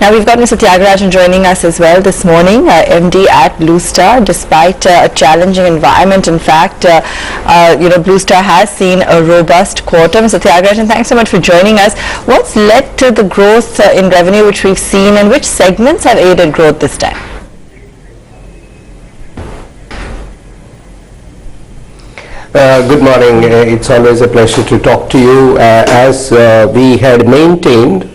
Now we've got Mr. Thiagarajan joining us as well this morning, MD at Blue Star. Despite a challenging environment, in fact, Blue Star has seen a robust quarter. Mr. Thiagarajan, thanks so much for joining us. What's led to the growth in revenue which we've seen, and which segments have aided growth this time? Good morning. It's always a pleasure to talk to you. As we had maintained,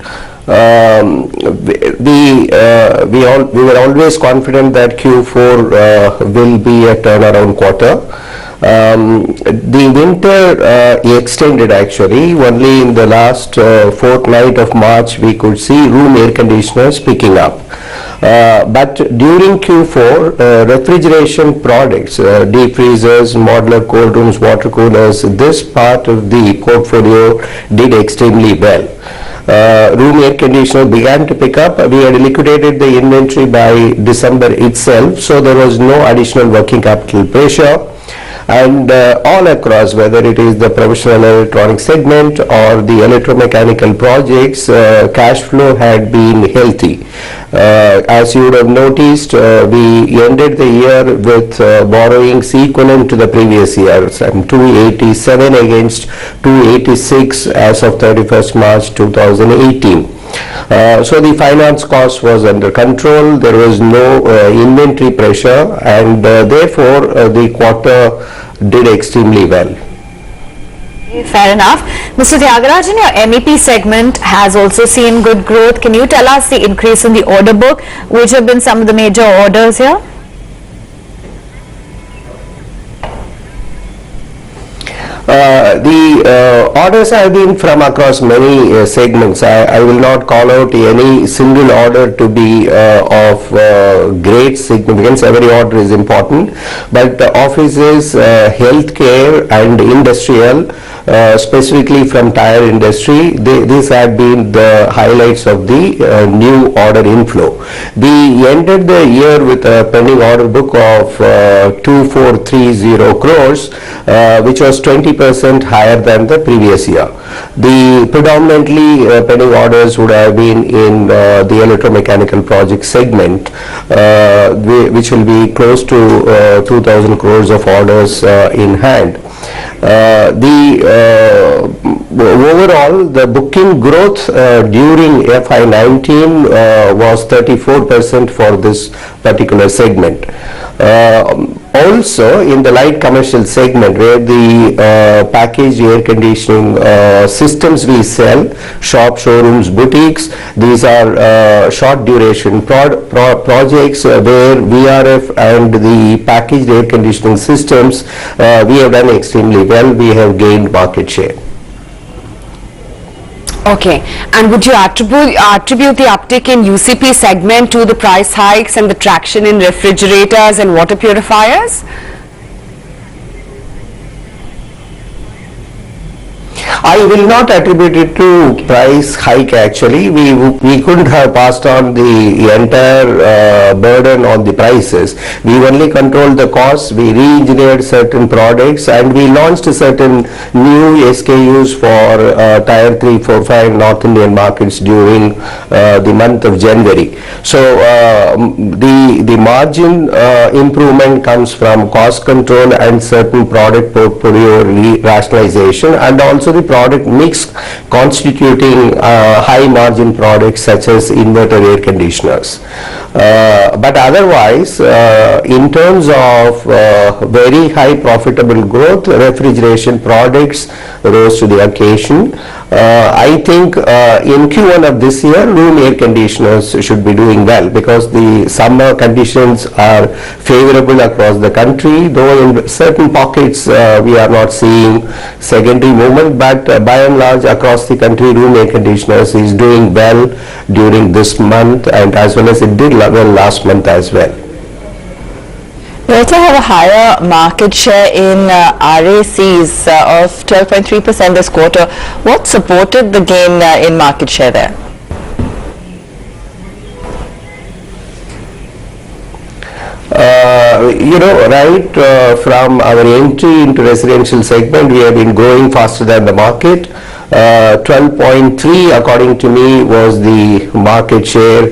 we were always confident that Q4 will be a turnaround quarter. The winter extended actually. Only in the last fortnight of March we could see room air conditioners picking up. But during Q4, refrigeration products, deep freezers, modular cold rooms, water coolers, this part of the portfolio did extremely well. Room air conditioner began to pick up. We had liquidated the inventory by December itself, so there was no additional working capital pressure. And all across, whether it is the professional electronic segment or the electromechanical projects, cash flow had been healthy. As you would have noticed, we ended the year with borrowings equivalent to the previous year, 287 against 286 as of 31st March 2018. So the finance cost was under control. There was no inventory pressure, and therefore the quarter did extremely well. Fair enough. Mr. Thiagarajan, your MEP segment has also seen good growth. Can you tell us the increase in the order book, which have been some of the major orders here? The orders have been from across many segments. I will not call out any single order to be of great significance. Every order is important, but offices, healthcare and industrial, specifically from tire industry, these have been the highlights of the new order inflow. We ended the year with a pending order book of 2430 crores, which was 20% higher than the previous year. The predominantly pending orders would have been in the electromechanical project segment, which will be close to 2000 crores of orders in hand. Overall, the booking growth during FY19 was 34% for this particular segment. Also, in the light commercial segment, where the packaged air conditioning systems we sell, shop, showrooms, boutiques, these are short duration projects where VRF and the packaged air conditioning systems, we have done extremely well. We have gained market share. Okay, and would you attribute the uptick in UCP segment to the price hikes and the traction in refrigerators and water purifiers? I will not attribute it to price hike actually. We couldn't have passed on the entire burden on the prices. We only controlled the costs, we re-engineered certain products, and we launched certain new SKUs for Tier 3, 4, 5 North Indian markets during the month of January. So the margin improvement comes from cost control and certain product portfolio rationalization, and also the product mix constituting high margin products such as inverter air conditioners. But otherwise, in terms of very high profitable growth, refrigeration products rose to the occasion. I think in Q1 of this year, room air conditioners should be doing well because the summer conditions are favorable across the country, though in certain pockets we are not seeing secondary movement, but by and large across the country, room air conditioners is doing well during this month, and as well as it did well last month as well. You also have a higher market share in RACs of 12.3% this quarter. What supported the gain in market share there? From our entry into residential segment, we have been growing faster than the market. 12.3 according to me was the market share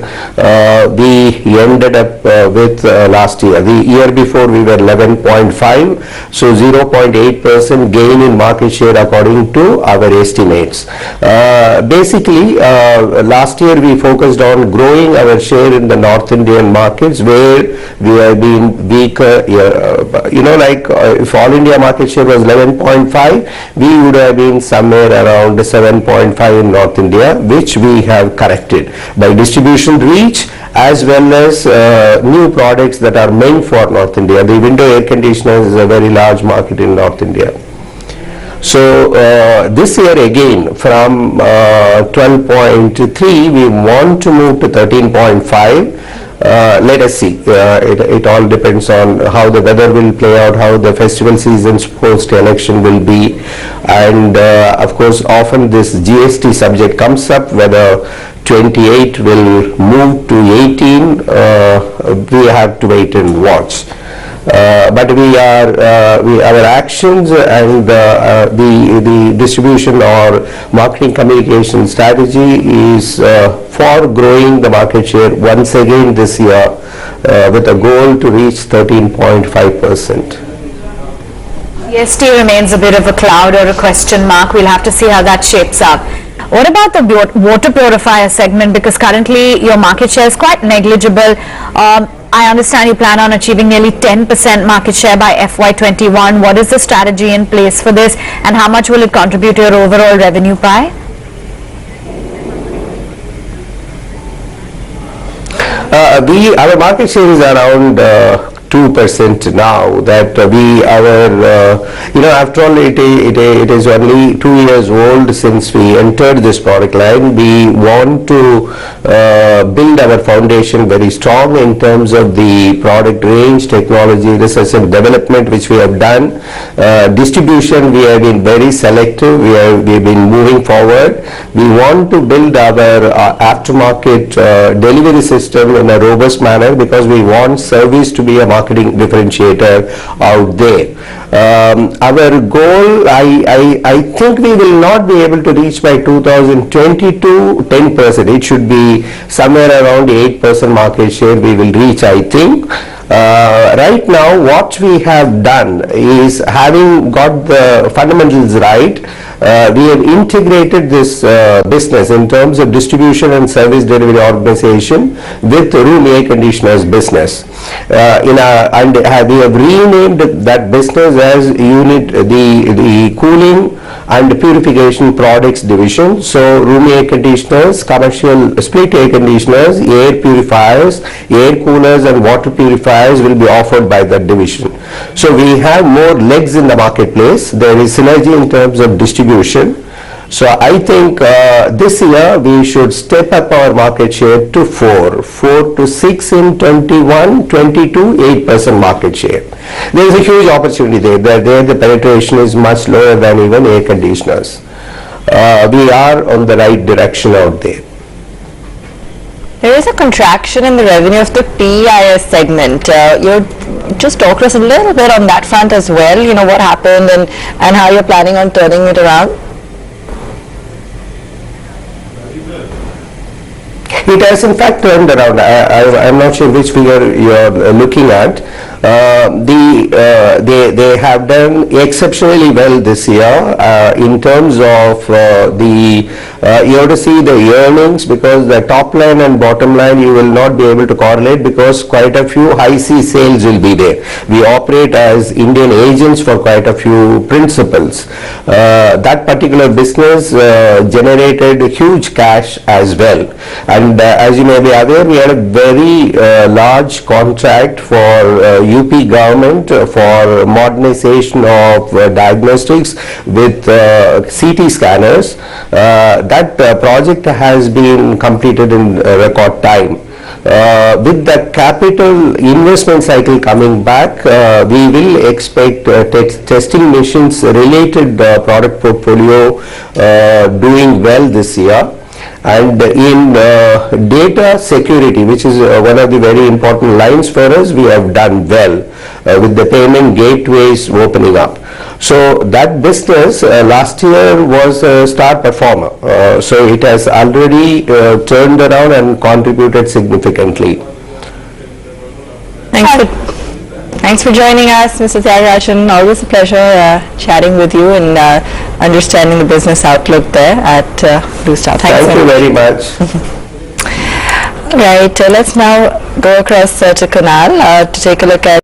we ended up with last year. The year before we were 11.5, so 0.8% gain in market share according to our estimates. Basically, last year we focused on growing our share in the North Indian markets where we have been weaker. If all India market share was 11.5, we would have been somewhere around 7.5 in North India, which we have corrected by distribution reach as well as new products that are meant for North India. The window air conditioners is a very large market in North India. So this year again from 12.3 we want to move to 13.5. Let us see. It all depends on how the weather will play out, how the festival seasons post-election will be, and of course often this GST subject comes up, whether 28 will move to 18, we have to wait and watch. But our actions and the distribution or marketing communication strategy is for growing the market share once again this year with a goal to reach 13.5%. GST remains a bit of a cloud or a question mark. We'll have to see how that shapes up. What about the water purifier segment? Because currently your market share is quite negligible. I understand you plan on achieving nearly 10% market share by FY21. What is the strategy in place for this, and how much will it contribute to your overall revenue pie? Our market share is around 2% now. That after all it is only 2 years old since we entered this product line. We want to build our foundation very strong in terms of the product range, technology, research and development which we have done. Distribution, we have been very selective. We have been moving forward. We want to build our aftermarket delivery system in a robust manner because we want service to be a marketing differentiator out there. Our goal, I think we will not be able to reach by 2022 10%. It should be somewhere around 8% market share we will reach, I think. Right now what we have done is, having got the fundamentals right, we have integrated this business in terms of distribution and service delivery organization with room air conditioners business. And we have renamed that business as the cooling and purification products division. So room air conditioners, commercial split air conditioners, air purifiers, air coolers and water purifiers will be offered by that division. So we have more legs in the marketplace. There is synergy in terms of distribution. So I think this year we should step up our market share to 4 to 6 in 21, 22, 8% market share. There is a huge opportunity there. There the penetration is much lower than even air conditioners. We are on the right direction out there. There is a contraction in the revenue of the PEIS segment. Just talk to us a little bit on that front as well. What happened and how you're planning on turning it around. It has in fact turned around. I'm not sure which figure you are looking at. They have done exceptionally well this year in terms of you have to see the earnings, because the top line and bottom line you will not be able to correlate because quite a few high C sales will be there. We operate as Indian agents for quite a few principals. That particular business generated huge cash as well, and as you may be aware, we had a very large contract for UP government for modernization of diagnostics with CT scanners. That project has been completed in record time. With the capital investment cycle coming back, we will expect testing machines related product portfolio doing well this year. And in data security, which is one of the very important lines for us, we have done well with the payment gateways opening up. So that business last year was a star performer. So it has already turned around and contributed significantly. Thanks for joining us, Mr. Thiagarajan. Always a pleasure chatting with you and understanding the business outlook there at Blue Star. Thank you very much. Right, let's now go across to Kunal to take a look at